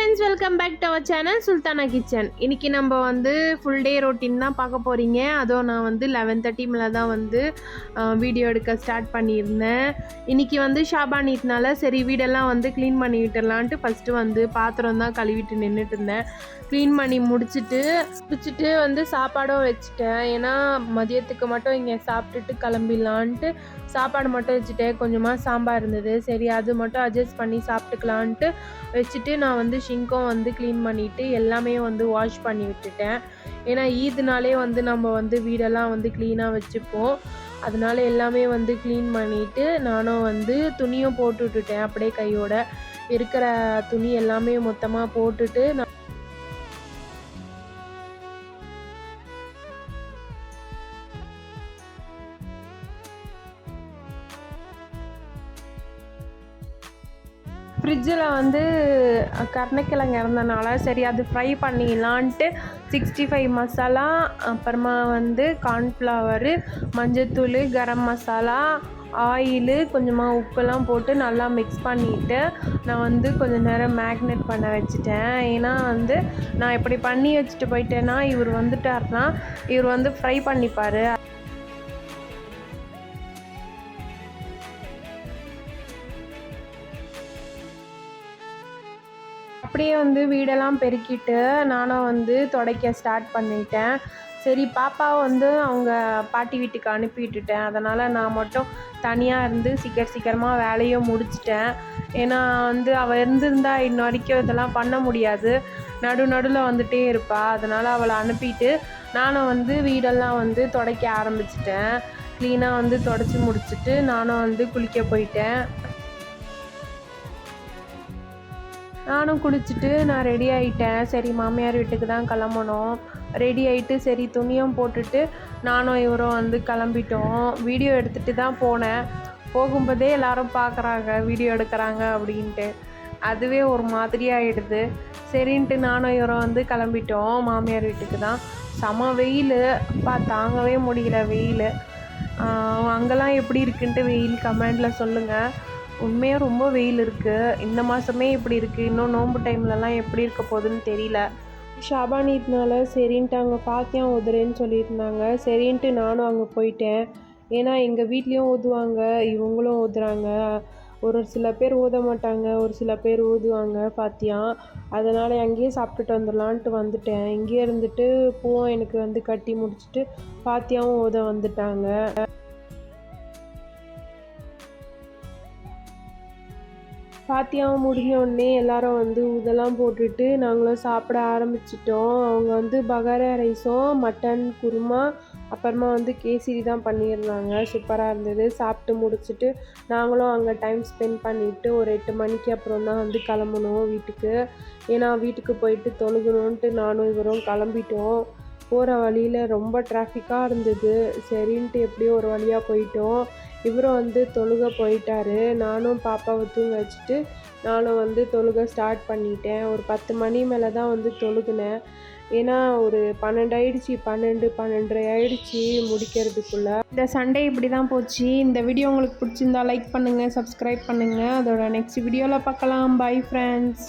Friends, welcome back to our channel Sultana kitchen. இன்றைக்கி நம்ம வந்து ஃபுல் டே ரொட்டீன் தான் பார்க்க போகிறீங்க. அதுவும் நான் வந்து 11:30 மேலே தான் வந்து வீடியோ எடுக்க ஸ்டார்ட் பண்ணியிருந்தேன். இன்றைக்கி வந்து ஷாபான் ஈத்னால சரி வீடெல்லாம் வந்து க்ளீன் பண்ணி விட்டுடலான்ட்டு ஃபஸ்ட்டு வந்து பாத்திரம் தான் கழுவிட்டு நின்றுட்டு இருந்தேன். க்ளீன் பண்ணி முடிச்சுட்டு வந்து சாப்பாடும் வச்சுட்டேன். ஏன்னா மதியத்துக்கு மட்டும் இங்கே சாப்பிட்டுட்டு கிளம்பிடலான்ட்டு சாப்பாடு மட்டும் வச்சுட்டேன். கொஞ்சமாக சாம்பார் இருந்தது, சரி அது மட்டும் அட்ஜஸ்ட் பண்ணி சாப்பிட்டுக்கலான்ட்டு வச்சுட்டு நான் வந்து ஷிங்க்கும் வந்து க்ளீன் பண்ணிவிட்டு எல்லாமே வந்து வாஷ் பண்ணி விட்டுட்டேன். ஏன்னா ஈத்னாலே வந்து நம்ம வந்து வீடெல்லாம் வந்து க்ளீனாக வச்சுப்போம். அதனால எல்லாமே வந்து க்ளீன் பண்ணிவிட்டு நானும் வந்து துணியும் போட்டு விட்டுட்டேன். அப்படியே கையோட இருக்கிற துணி எல்லாமே மொத்தமாக போட்டுட்டு ஃப்ரிட்ஜில் வந்து கருணக்கிழங்கு இறந்தனால சரி அது ஃப்ரை பண்ணிடலான்ட்டு 65 மசாலா, அப்புறமா வந்து கார்ன்ஃப்ளவரு, மஞ்சத்தூள், கரம் மசாலா, ஆயிலு, கொஞ்சமாக உப்பெல்லாம் போட்டு நல்லா மிக்ஸ் பண்ணிவிட்டு நான் வந்து கொஞ்சம் நேரம் மேக்னேட் பண்ண வச்சுட்டேன். ஏன்னா வந்து நான் இப்படி பண்ணி வச்சுட்டு போயிட்டேன்னா இவர் வந்துட்டார்னா இவர் வந்து ஃப்ரை பண்ணிப்பார். அப்படியே வந்து வீடெல்லாம் பெருக்கிட்டு நானும் வந்து துடைக்க ஸ்டார்ட் பண்ணிட்டேன். சரி பாப்பாவை வந்து அவங்க பாட்டி வீட்டுக்கு அனுப்பி விட்டுட்டேன். அதனால் நான் மட்டும் தனியாக இருந்து சீக்கிரமாக வேலையும் முடிச்சிட்டேன். ஏன்னா வந்து அவள் இருந்திருந்தா இன்ன வரைக்கும் இதெல்லாம் பண்ண முடியாது, நடுவில் வந்துகிட்டே இருப்பாள். அதனால் அவளை அனுப்பிட்டு நானும் வந்து வீடெல்லாம் வந்து துடைக்க ஆரம்பிச்சிட்டேன். க்ளீனாக வந்து துடைச்சி முடிச்சுட்டு நானும் வந்து குளிக்க போயிட்டேன். நானும் குளிச்சுட்டு நான் ரெடி ஆகிட்டேன். சரி மாமியார் வீட்டுக்கு தான் கிளம்பணும். ரெடி ஆகிட்டு சரி துணியும் போட்டுட்டு நானும் இவரும் வந்து கிளம்பிட்டோம். வீடியோ எடுத்துகிட்டு தான் போனேன். போகும்போதே எல்லோரும் பார்க்குறாங்க வீடியோ எடுக்கிறாங்க அப்படின்ட்டு. அதுவே ஒரு மாதிரியாகிடுது. சரின்ட்டு நானும் இவரும் வந்து கிளம்பிட்டோம் மாமியார் வீட்டுக்கு தான். செம வெயில், தாங்கவே முடியல வெயில். அங்கெல்லாம் எப்படி இருக்குன்ட்டு வெயில் கமெண்டில் சொல்லுங்கள். உண்மையாக ரொம்ப வெயில் இருக்குது. இந்த மாதமே இப்படி இருக்குது, இன்னும் நோன்பு டைம்லலாம் எப்படி இருக்க போகுதுன்னு தெரியல. ஷாபான் ஈத்னால சரின்ட்டு அங்கே பாத்தியம் ஓதுறேன்னு சொல்லியிருந்தாங்க. சரின்ட்டு நானும் அங்கே போயிட்டேன். ஏன்னா எங்கள் வீட்லேயும் ஓதுவாங்க, இவங்களும் ஓதுறாங்க. ஒரு சில பேர் ஓத மாட்டாங்க, ஒரு சில பேர் ஓதுவாங்க பாத்தியம். அதனால் அங்கேயே சாப்பிட்டுட்டு வந்துடலான்ட்டு வந்துட்டேன். இங்கேயே இருந்துட்டு பூவும் எனக்கு வந்து கட்டி முடிச்சுட்டு பாத்தியாவும் ஓத வந்துட்டாங்க. பாத்தியாவும் முடிஞ்ச உடனே எல்லாரும் வந்து இதெல்லாம் போட்டுட்டு நாங்களும் சாப்பிட ஆரம்பிச்சிட்டோம். அவங்க வந்து பகாரா ரைஸும் மட்டன் குருமா அப்புறமா வந்து கேசரி தான் பண்ணியிருந்தாங்க. சூப்பராக இருந்தது. சாப்பிட்டு முடிச்சுட்டு நாங்களும் அங்கே டைம் ஸ்பெண்ட் பண்ணிவிட்டு ஒரு 8 மணிக்கு அப்புறம் தான் வந்து கிளம்பணும் வீட்டுக்கு. ஏன்னா வீட்டுக்கு போயிட்டு தொழுகணுன்ட்டு நானும் இவரும் கிளம்பிட்டோம். போகிற வழியில் ரொம்ப டிராஃபிக்காக இருந்தது. சரின்ட்டு எப்படியோ ஒரு வழியாக போயிட்டோம். இவரும் வந்து தொழுக போயிட்டார். நானும் பாப்பாவை தூங்க வச்சுட்டு நானும் வந்து தொழுக ஸ்டார்ட் பண்ணிட்டேன். ஒரு 10 மணி மேலே தான் வந்து தொழுகினேன். ஏன்னா ஒரு 12 ஆயிடுச்சு, 12:30 ஆயிடுச்சு முடிக்கிறதுக்குள்ளே. இந்த சண்டே இப்படி தான் போச்சு. இந்த வீடியோ உங்களுக்கு பிடிச்சிருந்தா லைக் பண்ணுங்கள், சப்ஸ்கிரைப் பண்ணுங்கள். அதோட நெக்ஸ்ட் வீடியோவில் பார்க்கலாம். Bye friends.